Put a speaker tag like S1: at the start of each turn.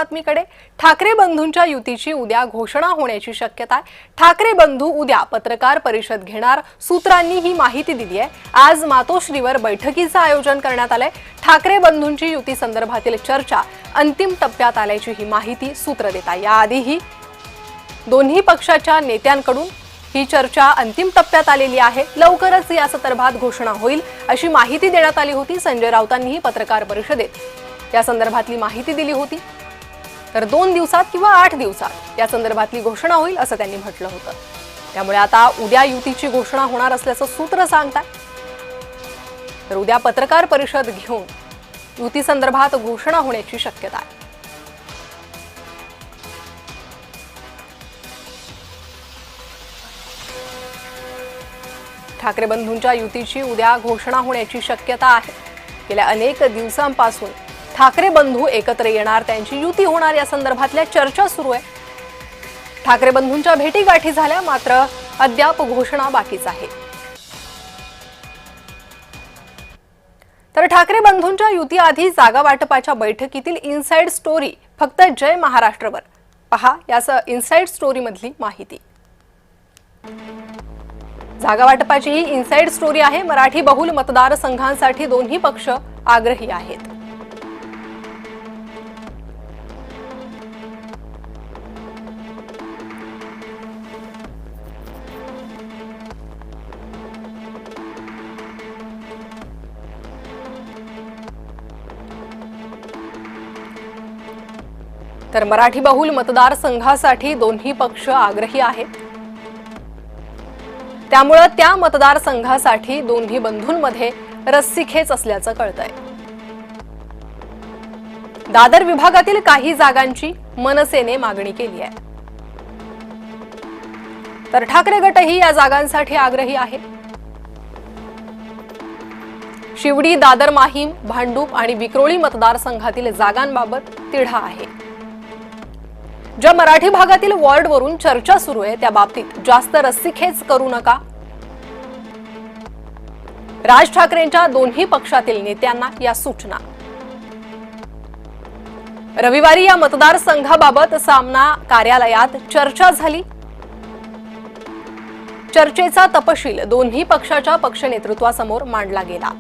S1: बातमीकडे ठाकरे बंधूंच्या युतीची उद्या घोषणा होण्याची शक्यता आहे। ठाकरे बंधू उद्या पत्रकार परिषद घेणार, सूत्रांनी ही माहिती दिली आहे। आज मातोश्रीवर बैठकीचं आयोजन करण्यात आलंय। ठाकरे बंधूंची युती संदर्भातील चर्चा अंतिम टप्प्यात आल्याची ही माहिती सूत्र देत आहे। याआधीही दोन्ही पक्षाच्या नेत्यांकडून ही चर्चा अंतिम टप्प्यात आलेली आहे। लवकरच या संदर्भात घोषणा होईल अशी माहिती देण्यात आली होती। संजय राऊतांनीही पत्रकार परिषदेत या संदर्भातली माहिती दिली होती। तर 2 दिवसात किंवा 8 दिवसात या संदर्भातली घोषणा होईल असं त्यांनी म्हटलं होतं। त्यामुळे आता उद्या युतीची घोषणा होणार असल्याचं सूत्र सांगतात। तर उद्या पत्रकार परिषद घेऊन युती संदर्भात घोषणा होण्याची शक्यता आहे। ठाकरे बंधूंच्या युतीची उद्या घोषणा होण्याची शक्यता आहे। गेल्या अनेक दिवसांपासून ठाकरे बंधू एकत्र येणार, त्यांची युती होणार या संदर्भातल्या चर्चा सुरू आहे। ठाकरे बंधूंच्या भेटीगाठी झाल्या, मात्र अद्याप घोषणा बाकीच आहे। तर ठाकरे बंधूंच्या युतीआधी जागा वाटपाच्या बैठकीतील इनसाइड स्टोरी फक्त जय महाराष्ट्रवर पहा। या इनसाइड स्टोरी मधली माहिती। जागा वाटपाची ही इनसाइड स्टोरी आहे। मराठी बहुल मतदारसंघांसाठी दोन्ही पक्ष आग्रही आहेत। तर मराठी बहुल मतदारसंघासाठी दोन्ही पक्ष आग्रही आहेत। त्यामुळे त्या मतदारसंघासाठी दोन्ही बंधूंमध्ये रस्सीखेच असल्याचं कळतंय। दादर विभागातील काही जागांची मनसेने मागणी केली आहे। तर ठाकरे गटही या जागांसाठी आग्रही आहे। शिवडी, दादर, माहीम, भांडूप आणि विक्रोळी मतदारसंघातील जागांबाबत तिढा आहे। ज्या मराठी भागातील वॉर्डवरून चर्चा सुरू आहे त्या बाबतीत जास्त रस्सीखेच करू नका। राज ठाकरेंच्या दोन्ही पक्षातील नेत्यांना या सूचना। रविवारी या मतदारसंघाबाबत सामना कार्यालयात चर्चा झाली। चर्चेचा तपशील दोन्ही पक्षाच्या पक्षनेतृत्वासमोर मांडला गेला।